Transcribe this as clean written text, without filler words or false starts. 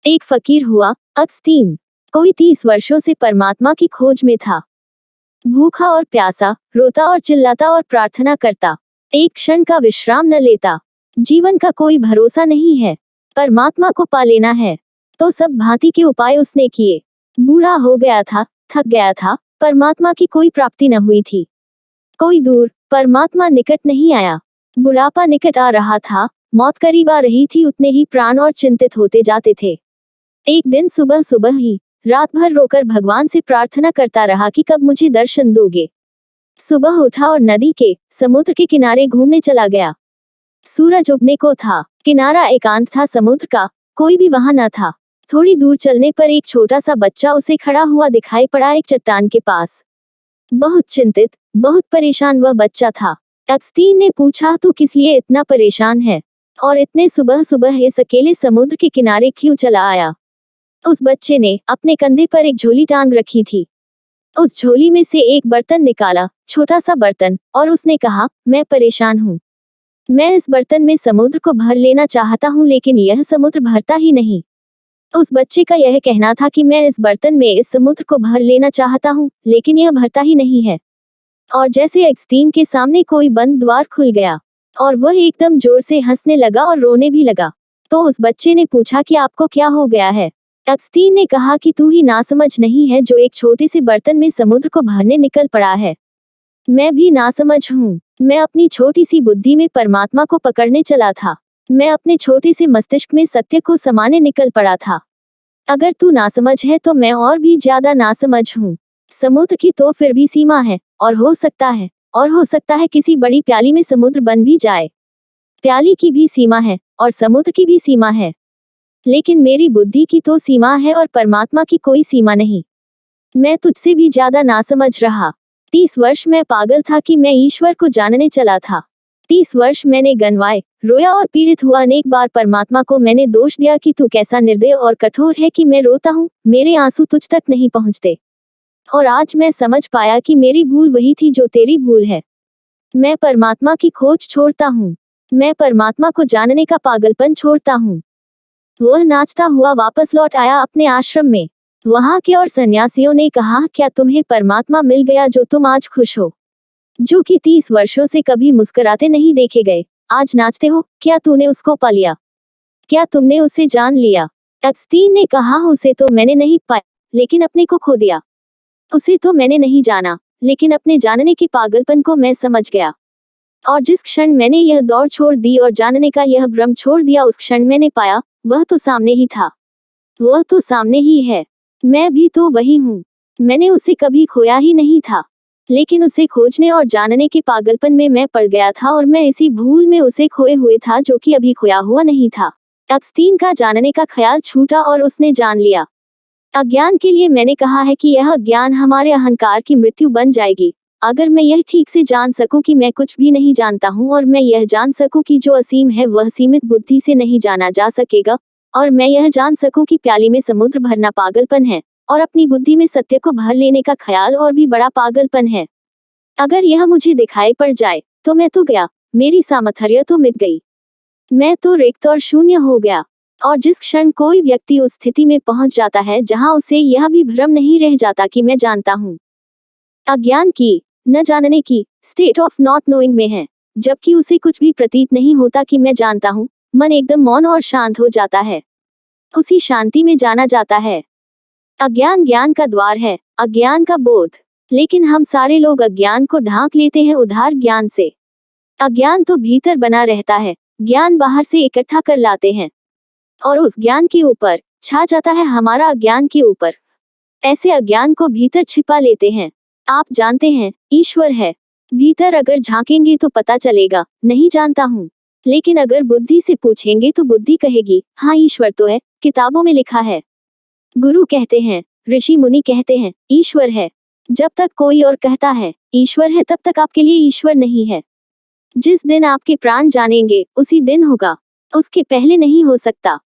एक फकीर हुआ, अगस्तीन। कोई 30 वर्षों से परमात्मा की खोज में था। भूखा और प्यासा, रोता और चिल्लाता और प्रार्थना करता, एक क्षण का विश्राम न लेता। जीवन का कोई भरोसा नहीं है, परमात्मा को पा लेना है। तो सब भांति के उपाय उसने किए। बूढ़ा हो गया था, थक गया था, परमात्मा की कोई प्राप्ति न हुई थी। कोई दूर, परमात्मा निकट नहीं आया। बुढ़ापा निकट आ रहा था, मौत करीब आ रही थी, उतने ही प्राण और चिंतित होते जाते थे। एक दिन सुबह सुबह ही रात भर रोकर भगवान से प्रार्थना करता रहा कि कब मुझे दर्शन दोगे। सुबह उठा और नदी के, समुद्र के किनारे घूमने चला गया। सूरज उगने को था, किनारा एकांत था समुद्र का, कोई भी वहां न था। थोड़ी दूर चलने पर एक छोटा सा बच्चा उसे खड़ा हुआ दिखाई पड़ा एक चट्टान के पास। बहुत चिंतित, बहुत परेशान वह बच्चा था। अगस्तीन ने पूछा, तू किस लिए इतना परेशान है और इतने सुबह सुबह इस अकेले समुद्र के किनारे क्यों चला आया? उस बच्चे ने अपने कंधे पर एक झोली टांग रखी थी। उस झोली में से एक बर्तन निकाला, छोटा सा बर्तन, और उसने कहा, मैं परेशान हूँ। मैं इस बर्तन में समुद्र को भर लेना चाहता हूँ, लेकिन यह समुद्र भरता ही नहीं। उस बच्चे का यह कहना था कि मैं इस बर्तन में इस समुद्र को भर लेना चाहता हूँ, लेकिन यह भरता ही नहीं है। और जैसे अगस्तीन के सामने कोई बंद द्वार खुल गया और वह एकदम जोर से हंसने लगा और रोने भी लगा। तो उस बच्चे ने पूछा कि आपको क्या हो गया है? अगस्तीन ने कहा कि तू ही नासमझ नहीं है जो एक छोटे से बर्तन में समुद्र को भरने निकल पड़ा है। मैं भी नासमझ हूँ। मैं अपनी छोटी सी बुद्धि में परमात्मा को पकड़ने चला था। मैं अपने छोटे से मस्तिष्क में सत्य को समाने निकल पड़ा था। अगर तू नासमझ है तो मैं और भी ज्यादा नासमझ हूँ। समुद्र की तो फिर भी सीमा है, और हो सकता है किसी बड़ी प्याली में समुद्र बन भी जाए। प्याली की भी सीमा है और समुद्र की भी सीमा है, लेकिन मेरी बुद्धि की तो सीमा है और परमात्मा की कोई सीमा नहीं। मैं तुझसे भी ज्यादा नासमझ रहा। 30 वर्ष मैं पागल था कि मैं ईश्वर को जानने चला था। 30 वर्ष मैंने गनवाए, रोया और पीड़ित हुआ। अनेक बार परमात्मा को मैंने दोष दिया कि तू कैसा निर्दय और कठोर है कि मैं रोता हूँ, मेरे आंसू तुझ तक नहीं पहुँचते। और आज मैं समझ पाया कि मेरी भूल वही थी जो तेरी भूल है। मैं परमात्मा की खोज छोड़ता हूँ। मैं परमात्मा को जानने का पागलपन छोड़ता हूँ। वह नाचता हुआ वापस लौट आया अपने आश्रम में। वहां के और सन्यासियों ने कहा, क्या तुम्हें परमात्मा मिल गया जो तुम आज खुश हो? जो कि 30 वर्षों से कभी मुस्कुराते नहीं देखे गए, आज नाचते हो? क्या तूने उसको पा लिया? क्या तुमने उसे जान लिया? अगस्तीन ने कहा, उसे तो मैंने नहीं पाया, लेकिन अपने को खो दिया। उसे तो मैंने नहीं जाना, लेकिन अपने जानने के पागलपन को मैं समझ गया। और जिस क्षण मैंने यह दौड़ छोड़ दी और जानने का यह भ्रम छोड़ दिया, उस क्षण मैंने पाया, वह तो सामने ही था। वह तो सामने ही है। मैं भी तो वही हूँ। मैंने उसे कभी खोया ही नहीं था, लेकिन उसे खोजने और जानने के पागलपन में मैं पड़ गया था और मैं इसी भूल में उसे खोए हुए था जो कि अभी खोया हुआ नहीं था। अगस्तीन का जानने का ख्याल छूटा और उसने जान लिया। अज्ञान के लिए मैंने कहा है कि यह अज्ञान हमारे अहंकार की मृत्यु बन जाएगी। अगर मैं यह ठीक से जान सकूं कि मैं कुछ भी नहीं जानता हूं, और मैं यह जान सकूं कि जो असीम है वह सीमित बुद्धि से नहीं जाना जा सकेगा, और मैं यह जान सकूं कि प्याली में समुद्र भरना पागलपन है और अपनी बुद्धि में सत्य को भर लेने का ख्याल और भी बड़ा पागलपन है। अगर यह मुझे दिखाई पड़ जाए तो मैं तो गया, मेरी सामर्थ्य तो मिट गई। मैं तो रिक्त और शून्य हो गया। और जिस क्षण कोई व्यक्ति उस स्थिति में पहुंच जाता है जहां उसे यह भी भ्रम नहीं रह जाता कि मैं जानता हूं, अज्ञान की, न जानने की स्टेट ऑफ नॉट नोइंग में है, जबकि उसे कुछ भी प्रतीत नहीं होता कि मैं जानता हूं, मन एकदम मौन और शांत हो जाता है। उसी शांति में जाना जाता है। अज्ञान ज्ञान का द्वार है, अज्ञान का बोध। लेकिन हम सारे लोग अज्ञान को ढांक लेते हैं उधार ज्ञान से। अज्ञान तो भीतर बना रहता है, ज्ञान बाहर से इकट्ठा कर लाते हैं और उस ज्ञान के ऊपर छा जाता है हमारा अज्ञान के ऊपर। ऐसे अज्ञान को भीतर छिपा लेते हैं। आप जानते हैं, ईश्वर है। भीतर अगर झांकेंगे तो पता चलेगा, नहीं जानता हूँ। लेकिन अगर बुद्धि से पूछेंगे तो बुद्धि कहेगी, हाँ ईश्वर तो है, किताबों में लिखा है। गुरु कहते हैं, ऋषि मुनि कहते हैं, ईश्वर है। जब तक कोई और कहता है ईश्वर है, तब तक आपके लिए ईश्वर नहीं है। जिस दिन आपके प्राण जानेंगे उसी दिन होगा, उसके पहले नहीं हो सकता।